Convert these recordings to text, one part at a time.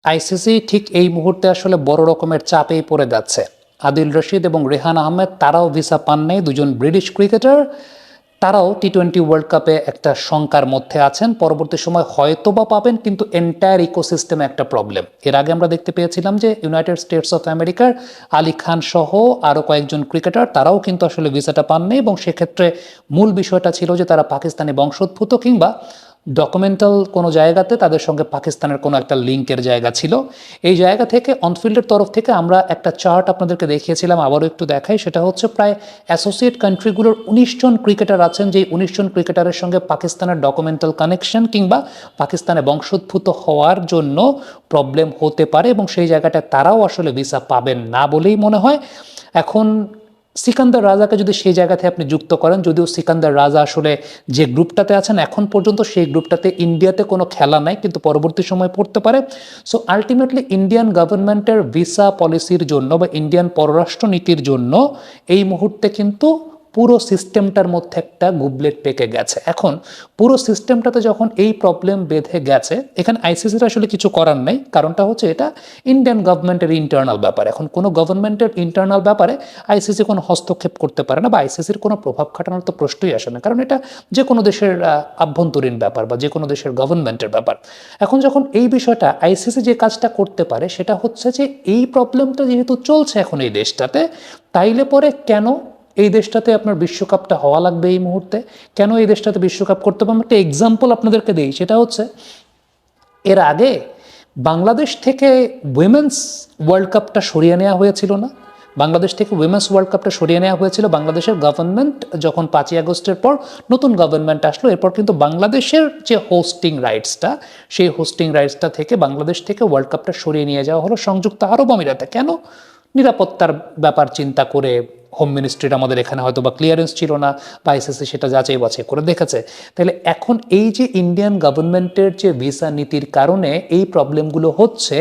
ICC ঠিক এই মুহূর্তে আসলে বড় রকমের চাপেই পড়ে যাচ্ছে। আদিল রশিদ এবং রেহান আহমেদ তারাও ভিসা পান নাই, দুজন ব্রিটিশ ক্রিকেটার, তারাও টি-20 ওয়ার্ল্ড কাপে একটা শঙ্কার মধ্যে আছেন। পরবর্তী সময় হয়তোবা পাবেন, কিন্তু এন্টায়ার ইকোসিস্টেমে একটা প্রবলেম। এর আগে আমরা দেখতে পেয়েছিলাম যে ইউনাইটেড স্টেটস অফ আমেরিকার আলী খান সহ আরও কয়েকজন ক্রিকেটার তারাও কিন্তু আসলে ভিসাটা পাননি, এবং সেক্ষেত্রে মূল বিষয়টা ছিল যে তারা পাকিস্তানি বংশোদ্ভূত কিংবা ডকুমেন্টাল কোনো জায়গাতে তাদের সঙ্গে পাকিস্তানের কোনো একটা লিঙ্কের জায়গা ছিল। এই জায়গা থেকে অনফিল্ডের তরফ থেকে আমরা একটা চার্ট আপনাদেরকে দেখিয়েছিলাম, আবারও একটু দেখাই। সেটা হচ্ছে প্রায় অ্যাসোসিয়েট কান্ট্রিগুলোর 19 জন ক্রিকেটার আছেন, যেই 19 জন ক্রিকেটারের সঙ্গে পাকিস্তানের ডকুমেন্টাল কানেকশন কিংবা পাকিস্তানে বংশোদ্ভূত হওয়ার জন্য প্রবলেম হতে পারে, এবং সেই জায়গাটায় তারাও আসলে ভিসা পাবেন না বলেই মনে হয়। এখন সিকান্দার রাজাকে যদি সেই জায়গাতে আপনি যুক্ত করেন, যদিও সিকান্দার রাজা আসলে যে গ্রুপটাতে আছেন এখন পর্যন্ত সেই গ্রুপটাতে ইন্ডিয়াতে কোনো খেলা নাই, কিন্তু পরবর্তী সময় পড়তে পারে। সো আলটিমেটলি ইন্ডিয়ান গভর্নমেন্টের ভিসা পলিসির জন্য বা ইন্ডিয়ান পররাষ্ট্র নীতির জন্য এই মুহূর্তে কিন্তু পুরো সিস্টেমটার মধ্যে একটা গুবলেট পেকে গেছে। এখন পুরো সিস্টেমটাতে যখন এই প্রবলেম বেঁধে গেছে, এখানে আইসিসির আসলে কিছু করার নেই, কারণটা হচ্ছে এটা ইন্ডিয়ান গভর্নমেন্টের ইন্টারনাল ব্যাপার। এখন কোনো গভর্নমেন্টের ইন্টারনাল ব্যাপারে আইসিসি কোনো হস্তক্ষেপ করতে পারে না, বা আইসিসির কোনো প্রভাব খাটানোর তো প্রশ্নই আসে না, কারণ এটা যে কোনো দেশের আভ্যন্তরীণ ব্যাপার বা যে কোনো দেশের গভর্নমেন্টের ব্যাপার। এখন যখন এই বিষয়টা আইসিসি যে কাজটা করতে পারে সেটা হচ্ছে যে এই প্রবলেমটা যেহেতু চলছে এখন এই দেশটাতে, তাইলে পরে কেন এই দেশটাতে আপনার বিশ্বকাপটা হওয়া লাগবে এই মুহূর্তে, কেন এই দেশটাতে বিশ্বকাপ করতে পারবো? একটা এক্সাম্পল আপনাদেরকে দিই, সেটা হচ্ছে এর আগে বাংলাদেশ থেকে উইমেন্স ওয়ার্ল্ড কাপটা সরিয়ে নেওয়া হয়েছিল না? বাংলাদেশ থেকে উইমেন্স ওয়ার্ল্ড কাপটা সরিয়ে নেওয়া হয়েছিল বাংলাদেশের গভর্নমেন্ট যখন 5ই আগস্টের পর নতুন গভর্নমেন্ট আসলো। এরপর কিন্তু বাংলাদেশের যে হোস্টিং রাইটসটা, সেই হোস্টিং রাইটসটা থেকে বাংলাদেশ থেকে ওয়ার্ল্ড কাপটা সরিয়ে নিয়ে যাওয়া হলো সংযুক্ত আরব আমিরাতে। কেন? নিরাপত্তার ব্যাপার চিন্তা করে। হোম মিনিস্ট্রির আমাদের এখানে হয়তো বা ক্লিয়ারেন্স ছিল না, বা আইসিসি সেটা যাচাই বাছাই করে দেখেছে। তাহলে এখন এই যে ইন্ডিয়ান গভর্নমেন্টের যে ভিসা নীতির কারণে এই প্রবলেমগুলো হচ্ছে,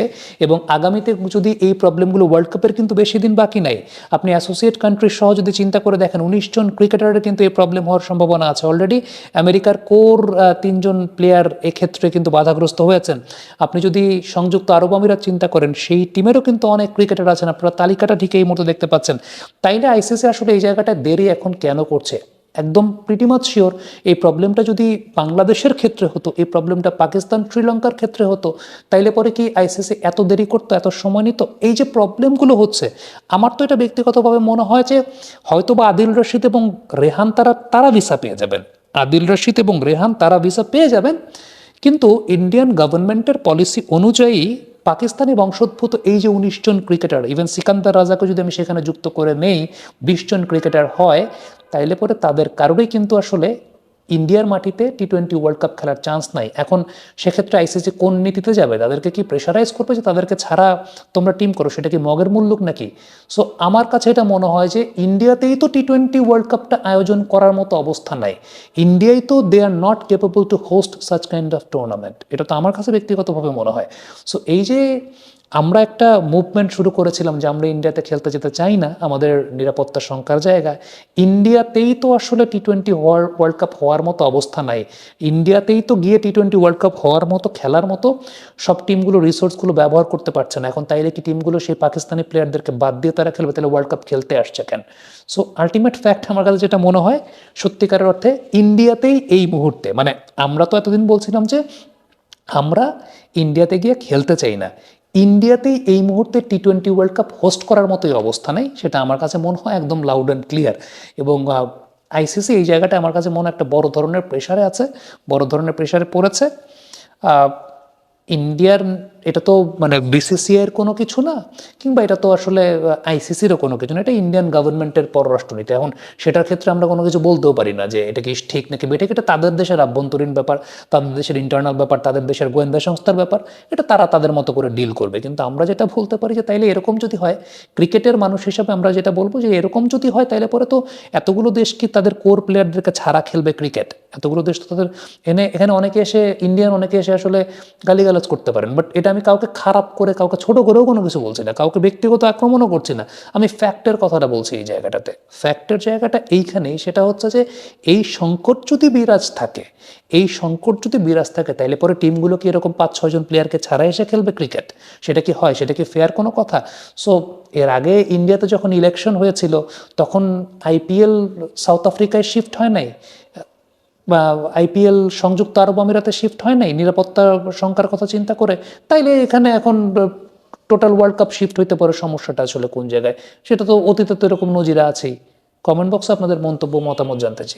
এবং আগামীতে যদি এই প্রবলেমগুলো, ওয়ার্ল্ড কাপের কিন্তু বেশি দিন বাকি নাই, আপনি অ্যাসোসিয়েট কান্ট্রি সহ যদি চিন্তা করে দেখেন 19 জন ক্রিকেটারের কিন্তু এই প্রবলেম হওয়ার সম্ভাবনা আছে। অলরেডি আমেরিকার কোর 3 জন প্লেয়ার এক্ষেত্রে কিন্তু বাধাগ্রস্ত হয়েছেন। আপনি যদি সংযুক্ত আরব আমিরাত চিন্তা করেন, সেই টিমেরও কিন্তু অনেক ক্রিকেটার আছেন, আপনারা তালিকাটা ঠিক এই মতো দেখতে পাচ্ছেন। তাইলে আইসিসি আসলে এই জায়গাটা দেরি এখন কেন করছে? একদম প্রিটিমাচ শিওর এই প্রবলেমটা যদি বাংলাদেশের ক্ষেত্রে হতো, এই প্রবলেমটা পাকিস্তান শ্রীলঙ্কার ক্ষেত্রে হতো, তাইলে পরে কি আইসিসি এত দেরি করতো, এত সময় নিত? এই যে প্রবলেমগুলো হচ্ছে, আমার তো এটা ব্যক্তিগতভাবে মনে হয় যে হয়তো বা আদিল রশিদ এবং রেহান তারা ভিসা পেয়ে যাবেন, আদিল রশিদ এবং রেহান তারা ভিসা পেয়ে যাবেন, কিন্তু ইন্ডিয়ান গভর্নমেন্টের পলিসি অনুযায়ী পাকিস্তানি বংশোদ্ভূত এই যে 19 জন ক্রিকেটার, ইভেন সিকান্দার রাজাকে যদি আমি সেখানে যুক্ত করে নেই, 20 জন ক্রিকেটার হয়, তাইলে পরে তাদের কারোরই কিন্তু আসলে ইন্ডিয়ার মাটিতে টি-20 ওয়ার্ল্ড কাপ খেলার চান্স নাই। এখন সেক্ষেত্রে আইসিসি কোন নীতিতে যাবে? তাদেরকে কি প্রেশারাইজ করবে যে তাদেরকে ছাড়া তোমরা টিম করো? সেটা কি মগের মুল্লুক নাকি? সো আমার কাছে এটা মনে হয় যে ইন্ডিয়াতেই তো টি-20 ওয়ার্ল্ড কাপটা আয়োজন করার মতো অবস্থা নাই। ইন্ডিয়ায় তো they are not capable to host such kind of tournament. এটা তো আমার কাছে ব্যক্তিগতভাবে মনে হয়। সো এই যে আমরা একটা মুভমেন্ট শুরু করেছিলাম যে আমরা ইন্ডিয়াতে খেলতে যেতে চাই না আমাদের নিরাপত্তা শঙ্কার জায়গায়, ইন্ডিয়াতেই তো আসলে টি-20 ওয়ার্ল্ড কাপ হওয়ার মতো অবস্থা নাই। ইন্ডিয়াতেই তো গিয়ে টি-20 ওয়ার্ল্ড কাপ হওয়ার মতো, খেলার মতো সব টিমগুলো রিসোর্সগুলো ব্যবহার করতে পারছে না। এখন তাইলে কি টিমগুলো সেই পাকিস্তানি প্লেয়ারদেরকে বাদ দিয়ে তারা খেলবে? তাহলে ওয়ার্ল্ড কাপ খেলতে আসছে কেন? সো আলটিমেট ফ্যাক্ট আমার কাছে যেটা মনে হয়, সত্যিকারের অর্থে ইন্ডিয়াতেই এই মুহূর্তে, মানে আমরা তো এতদিন বলছিলাম যে আমরা ইন্ডিয়াতে গিয়ে খেলতে চাই না, ইন্ডিয়াতেই এই মুহূর্তে টি-20 ওয়ার্ল্ড কাপ হোস্ট করার মতোই অবস্থা নেই, সেটা আমার কাছে মনে হয় একদম লাউড অ্যান্ড ক্লিয়ার। এবং আইসিসি এই জায়গাটা আমার কাছে মনে একটা বড় ধরনের প্রেশারে আছে, বড় ধরনের প্রেশারে পড়েছে। ইন্ডিয়ার এটা তো মানে বিসিসিআইয়ের কোনো কিছু না, কিংবা এটা তো আসলে আইসিসিরও কোনো কিছু না, এটা ইন্ডিয়ান গভর্নমেন্টের পররাষ্ট্রনীতি। এখন সেটার ক্ষেত্রে আমরা কোনো কিছু বলতেও পারি না যে এটা কি ঠিক নাকি বেঠিক। এটা তাদের দেশের আভ্যন্তরীণ ব্যাপার, তাদের দেশের ইন্টারনাল ব্যাপার, তাদের দেশের গোয়েন্দা সংস্থার ব্যাপার, এটা তারা তাদের মতো করে ডিল করবে। কিন্তু আমরা যেটা বলতে পারি যে তাইলে এরকম যদি হয়, ক্রিকেটের মানুষ হিসাবে আমরা যেটা বলবো যে এরকম যদি হয়, তাইলে পরে তো এতগুলো দেশ কি তাদের কোর প্লেয়ারদেরকে ছাড়া খেলবে ক্রিকেট? এতগুলো দেশ তো তাদের এখানে অনেকে এসে, ইন্ডিয়ান অনেকে এসে আসলে গালিগালাজ করতে পারেন, বাট এটা এটা আমি কাউকে খারাপ করে, কাউকে ছোট করেও কোনো কিছু বলছি না, কাউকে ব্যক্তিগত আক্রমণও করছি না, আমি ফ্যাক্টের কথাটা বলছি এই জায়গাটাতে। ফ্যাক্টের জায়গাটা এইখানেই, সেটা হচ্ছে যে এই সংকট যদি বিরাজ থাকে, তাইলে পরে টিমগুলো কি এরকম 5-6 জন প্লেয়ারকে ছাড়া এসে খেলবে ক্রিকেট? সেটা কি হয়? সেটা কি ফেয়ার কোনো কথা? সো এর আগে ইন্ডিয়াতে যখন ইলেকশন হয়েছিল তখন আইপিএল সাউথ আফ্রিকায় শিফট হয় নাই, বা আইপিএল সংযুক্ত আরব আমিরাতে শিফট হয় নাই নিরাপত্তা সংখ্যার কথা চিন্তা করে? তাইলে এখানে এখন টোটাল ওয়ার্ল্ড কাপ শিফট হইতে পারে, সমস্যাটা আসলে কোন জায়গায়? সেটা তো অতীতে তো এরকম নজিরা আছেই। কমেন্ট বক্সে আপনাদের মন্তব্য, মতামত জানতে চাই।